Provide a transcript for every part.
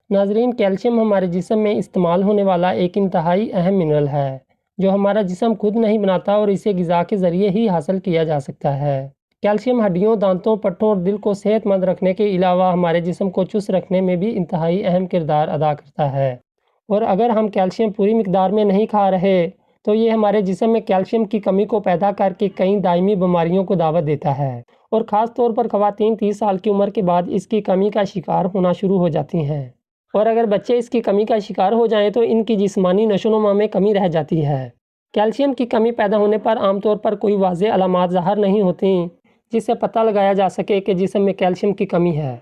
ناظرین، کیلشیم ہمارے جسم میں استعمال ہونے والا ایک انتہائی اہم منرل ہے جو ہمارا جسم خود نہیں بناتا اور اسے غذا کے ذریعے ہی حاصل کیا جا سکتا ہے۔ کیلشیم ہڈیوں، دانتوں، پٹھوں اور دل کو صحت مند رکھنے کے علاوہ ہمارے جسم کو چست رکھنے میں بھی انتہائی اہم کردار ادا کرتا ہے، اور اگر ہم کیلشیم پوری مقدار میں نہیں کھا رہے تو یہ ہمارے جسم میں کیلشیم کی کمی کو پیدا کر کے کئی دائمی بیماریوں کو دعوت دیتا ہے، اور خاص طور پر خواتین 30 سال کی عمر کے بعد اس کی کمی کا شکار ہونا شروع ہو جاتی ہیں، اور اگر بچے اس کی کمی کا شکار ہو جائیں تو ان کی جسمانی نشو و نما میں کمی رہ جاتی ہے۔ کیلشیم کی کمی پیدا ہونے پر عام طور پر کوئی واضح علامات ظاہر نہیں ہوتی جس سے پتہ لگایا جا سکے کہ جسم میں کیلشیم کی کمی ہے،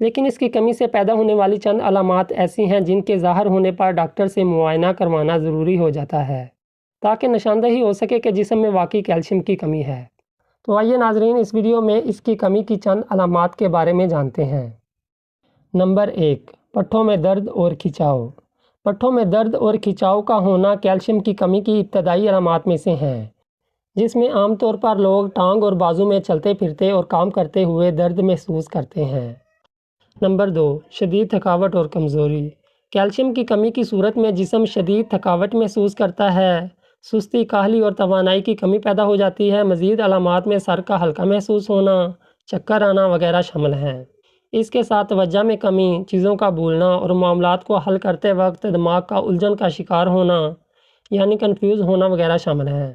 لیکن اس کی کمی سے پیدا ہونے والی چند علامات ایسی ہیں جن کے ظاہر ہونے پر ڈاکٹر سے معائنہ کروانا ضروری ہو جاتا ہے تاکہ نشاندہی ہو سکے کہ جسم میں واقعی کیلشیم کی کمی ہے۔ تو آئیے ناظرین، اس ویڈیو میں اس کی کمی کی چند علامات کے بارے میں جانتے ہیں۔ نمبر 1، پٹھوں میں درد اور کھچاؤ۔ پٹھوں میں درد اور کھچاؤ کا ہونا کیلشیم کی کمی کی ابتدائی علامات میں سے ہیں، جس میں عام طور پر لوگ ٹانگ اور بازو میں چلتے پھرتے اور کام کرتے ہوئے درد محسوس کرتے ہیں۔ نمبر 2، شدید تھکاوٹ اور کمزوری۔ کیلشیم کی کمی کی صورت میں جسم شدید تھکاوٹ محسوس کرتا ہے، سستی، کاہلی اور توانائی کی کمی پیدا ہو جاتی ہے۔ مزید علامات میں سر کا ہلکا محسوس ہونا، چکر آنا وغیرہ شامل ہیں۔ اس کے ساتھ توجہ میں کمی، چیزوں کا بھولنا اور معاملات کو حل کرتے وقت دماغ کا الجھن کا شکار ہونا یعنی کنفیوز ہونا وغیرہ شامل ہیں۔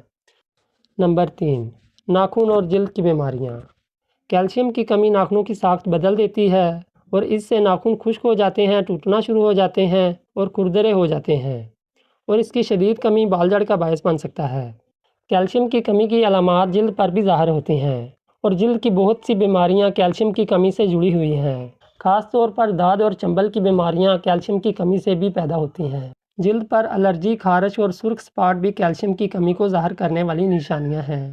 نمبر 3، ناخن اور جلد کی بیماریاں۔ کیلشیم کی کمی ناخنوں کی ساخت بدل دیتی ہے اور اس سے ناخن خشک ہو جاتے ہیں، ٹوٹنا شروع ہو جاتے ہیں اور کھردرے ہو جاتے ہیں، اور اس کی شدید کمی بال جھڑ کا باعث بن سکتا ہے۔ کیلشیم کی کمی کی علامات جلد پر بھی ظاہر ہوتی ہیں، اور جلد کی بہت سی بیماریاں کیلشیم کی کمی سے جڑی ہوئی ہیں۔ خاص طور پر داد اور چنبل کی بیماریاں کیلشیم کی کمی سے بھی پیدا ہوتی ہیں۔ جلد پر الرجی، خارش اور سرخ اسپاٹ بھی کیلشیم کی کمی کو ظاہر کرنے والی نشانیاں ہیں،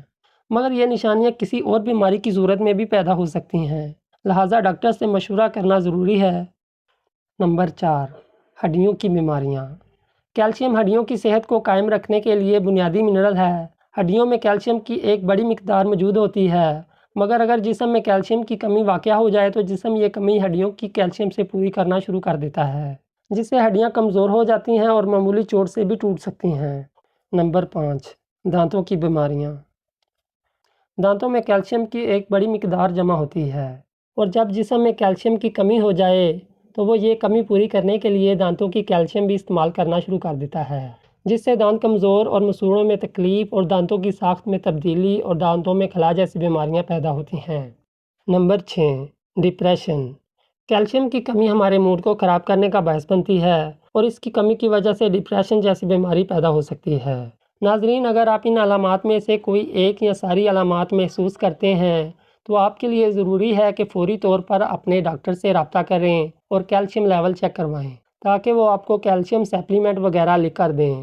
مگر یہ نشانیاں کسی اور بیماری کی صورت میں بھی پیدا ہو سکتی ہیں، لہٰذا ڈاکٹر سے مشورہ کرنا ضروری ہے۔ نمبر 4، ہڈیوں کی بیماریاں۔ کیلشیم ہڈیوں کی صحت کو قائم رکھنے کے لیے بنیادی منرل ہے۔ ہڈیوں میں کیلشیم کی ایک بڑی مقدار موجود ہوتی ہے، مگر اگر جسم میں کیلشیم کی کمی واقع ہو جائے تو جسم یہ کمی ہڈیوں کی کیلشیم سے پوری کرنا شروع کر دیتا ہے، جس سے ہڈیاں کمزور ہو جاتی ہیں اور معمولی چوٹ سے بھی ٹوٹ سکتی ہیں۔ نمبر 5، دانتوں کی بیماریاں۔ دانتوں میں کیلشیم کی ایک بڑی مقدار جمع ہوتی ہے، اور جب جسم میں کیلشیم کی کمی ہو جائے تو وہ یہ کمی پوری کرنے کے لیے دانتوں کی کیلشیم بھی استعمال کرنا شروع کر دیتا ہے، جس سے دانت کمزور اور مسوڑوں میں تکلیف اور دانتوں کی ساخت میں تبدیلی اور دانتوں میں خلا جیسی بیماریاں پیدا ہوتی ہیں۔ Number 6، depression. کیلشیم کی کمی ہمارے موڈ کو خراب کرنے کا باعث بنتی ہے، اور اس کی کمی کی وجہ سے ڈپریشن جیسی بیماری پیدا ہو سکتی ہے۔ ناظرین، اگر آپ ان علامات میں سے کوئی ایک یا ساری علامات محسوس کرتے ہیں تو آپ کے لیے ضروری ہے کہ فوری طور پر اپنے ڈاکٹر سے رابطہ کریں اور کیلشیم لیول چیک کروائیں تاکہ وہ آپ کو کیلشیم سپلیمنٹ وغیرہ لکھ کر دیں۔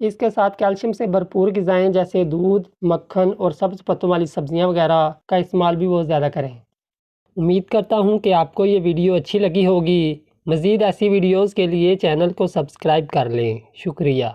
اس کے ساتھ کیلشیم سے بھرپور غذائیں جیسے دودھ، مکھن اور سبز پتوں والی سبزیاں وغیرہ کا استعمال بھی وہ زیادہ کریں۔ امید کرتا ہوں کہ آپ کو یہ ویڈیو اچھی لگی ہوگی۔ مزید ایسی ویڈیوز کے لیے چینل کو سبسکرائب کر لیں۔ شکریہ۔